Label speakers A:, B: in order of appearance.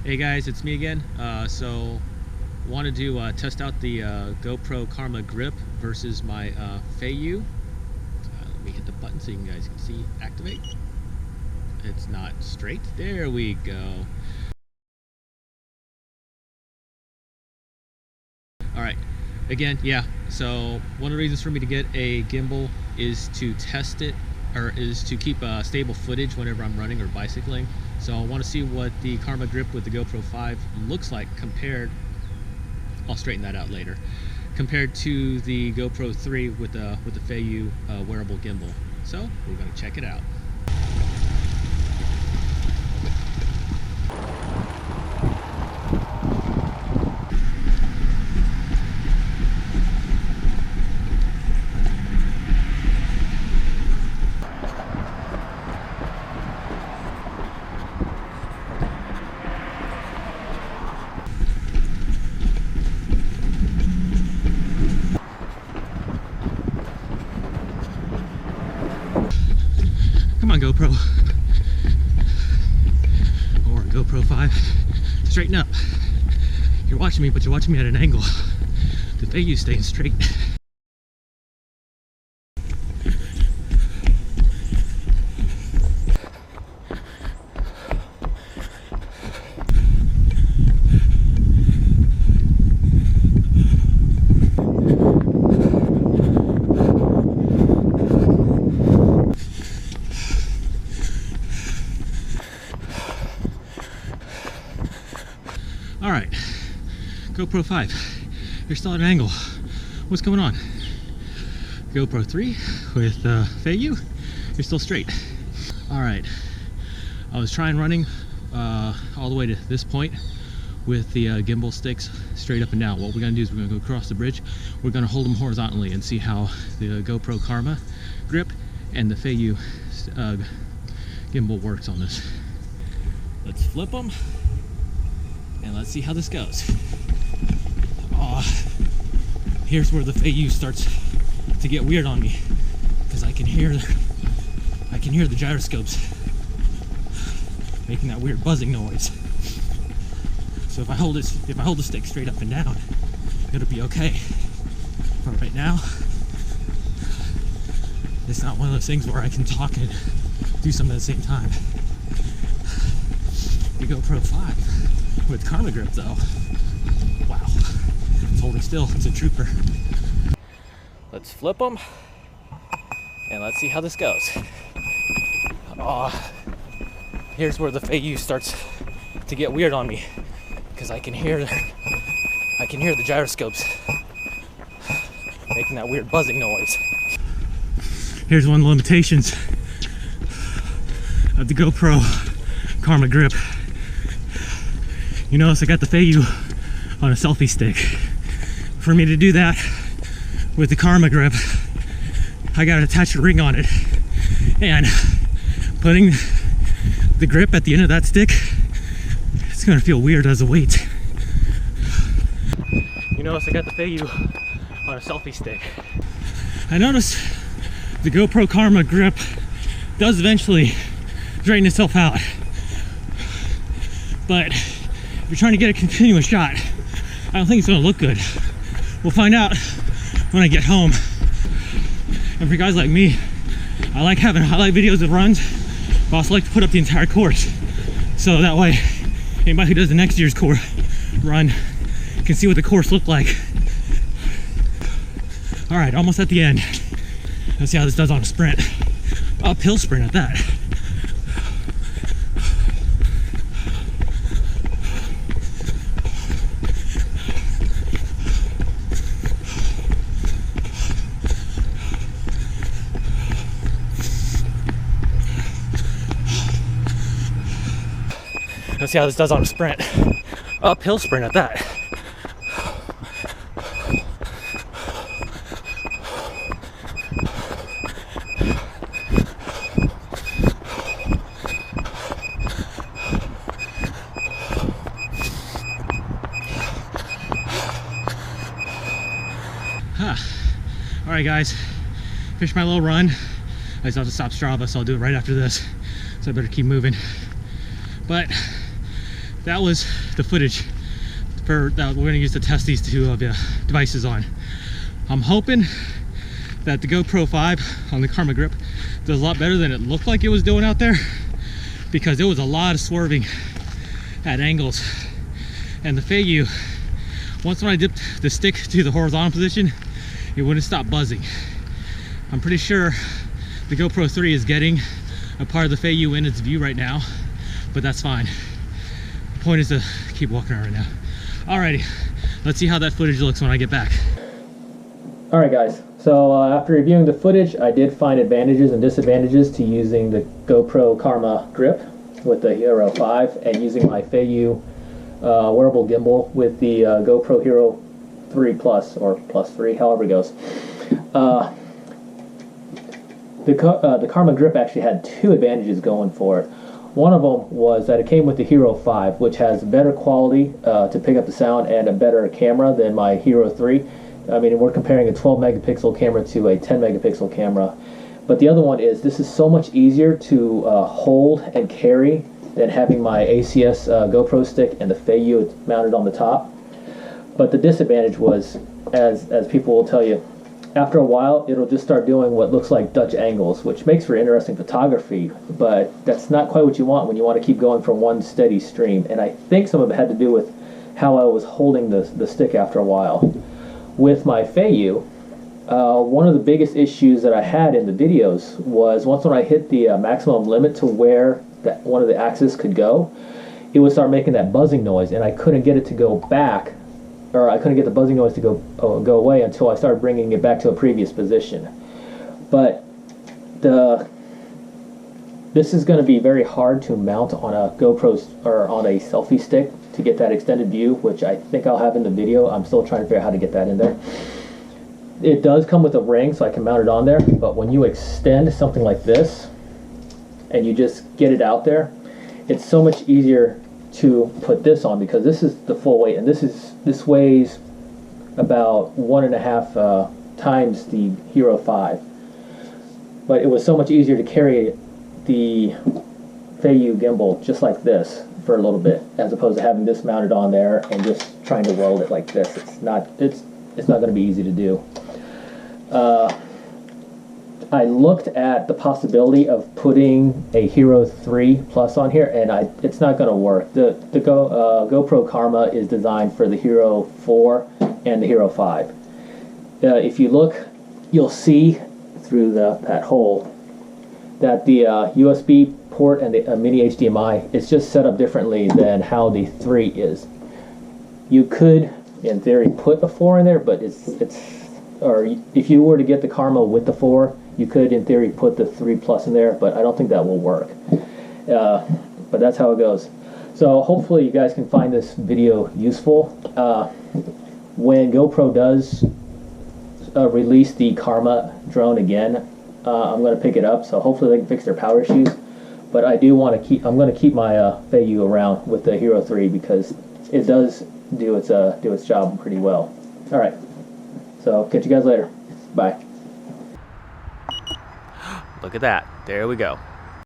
A: Hey guys, it's me again. So wanted to test out the GoPro Karma Grip versus my Feiyu. Let me hit the button so you guys can see activate. It's not straight. There we go. Alright, again, yeah, so one of the reasons for me to get a gimbal is to test it, or is to keep stable footage whenever I'm running or bicycling. So I want to see what the Karma Grip with the GoPro 5 looks like compared, I'll straighten that out later, compared to the GoPro 3 with the Feiyu wearable gimbal. So we're going to check it out. Come on, GoPro. Or GoPro 5. Straighten up. You're watching me, but you're watching me at an angle. The Feiyu's staying straight. Alright, GoPro 5, you're still at an angle. What's going on? GoPro 3 with Feiyu, you're still straight. Alright, I was trying running all the way to this point with the gimbal sticks straight up and down. What we're going to do is we're going to go across the bridge. We're going to hold them horizontally and see how the GoPro Karma Grip and the Feiyu gimbal works on this. Let's flip them. And let's see how this goes. Here's where the Feiyu starts to get weird on me, because I can hear the gyroscopes making that weird buzzing noise. So if I hold the stick straight up and down, it'll be okay. But right now, it's not one of those things where I can talk and do something at the same time. The GoPro 5 with Karma Grip though, wow, it's holding still. It's a trooper. Let's flip them and let's see how this goes. Here's where the Feiyu starts to get weird on me, because I can hear the gyroscopes making that weird buzzing noise. Here's one of the limitations of the GoPro Karma Grip. You notice I got the Feiyu on a selfie stick. For me to do that with the Karma Grip, I gotta attach a ring on it. And putting the grip at the end of that stick, it's gonna feel weird as a weight. You notice I got the Feiyu on a selfie stick. I noticed the GoPro Karma Grip does eventually straighten itself out. But if you're trying to get a continuous shot, I don't think it's gonna look good. We'll find out when I get home. And for guys like me, I like having highlight videos of runs, but I also like to put up the entire course. So that way, anybody who does the next year's course run can see what the course looked like. All right, almost at the end. Let's see how this does on a sprint. Uphill sprint at that. Let's see how this does on a sprint. Uphill sprint at that. Alright guys, finished my little run. I just have to stop Strava, so I'll do it right after this. So I better keep moving. But that was the footage that we're going to use to test these two devices on. I'm hoping that the GoPro 5 on the Karma Grip does a lot better than it looked like it was doing out there, because there was a lot of swerving at angles. And the Feiyu, once when I dipped the stick to the horizontal position, it wouldn't stop buzzing. I'm pretty sure the GoPro 3 is getting a part of the Feiyu in its view right now, but that's fine. The point is to keep walking around right now. Alrighty, let's see how that footage looks when I get back. Alright guys, so after reviewing the footage, I did find advantages and disadvantages to using the GoPro Karma Grip with the Hero 5 and using my Feiyu wearable gimbal with the GoPro Hero 3 Plus or Plus 3, however it goes. The Karma Grip actually had two advantages going for it. One of them was that it came with the Hero 5, which has better quality to pick up the sound and a better camera than my Hero 3. I mean, we're comparing a 12 megapixel camera to a 10 megapixel camera. But the other one is this is so much easier to hold and carry than having my ACS GoPro stick and the Feiyu mounted on the top. But the disadvantage was, as people will tell you, after a while it'll just start doing what looks like Dutch angles, which makes for interesting photography, but that's not quite what you want when you want to keep going from one steady stream. And I think some of it had to do with how I was holding the stick after a while. With my Feiyu, one of the biggest issues that I had in the videos was once when I hit the maximum limit to where that one of the axes could go, it would start making that buzzing noise, and I couldn't get it to go back, or I couldn't get the buzzing noise to go away until I started bringing it back to a previous position. But this is going to be very hard to mount on a GoPro or on a selfie stick to get that extended view, which I think I'll have in the video. I'm still trying to figure out how to get that in there. It does come with a ring, so I can mount it on there, but when you extend something like this and you just get it out there, it's so much easier to put this on, because this is the full weight, and this weighs about 1.5 times the Hero 5. But it was so much easier to carry the Feiyu gimbal just like this for a little bit, as opposed to having this mounted on there and just trying to roll it like this. It's not going to be easy to do. I looked at the possibility of putting a Hero 3 Plus on here, and it's not going to work. The GoPro Karma is designed for the Hero 4 and the Hero 5. If you look, you'll see through that hole that the USB port and the mini HDMI is just set up differently than how the 3 is. You could, in theory, put a 4 in there, but or if you were to get the Karma with the 4, you could, in theory, put the 3 Plus in there, but I don't think that will work. But that's how it goes. So hopefully you guys can find this video useful. When GoPro does release the Karma drone again, I'm going to pick it up, so hopefully they can fix their power issues. But I do want to I'm going to keep my Feiyu around with the Hero 3, because it does do its job pretty well. All right, so catch you guys later. Bye.
B: Look at that. There we go.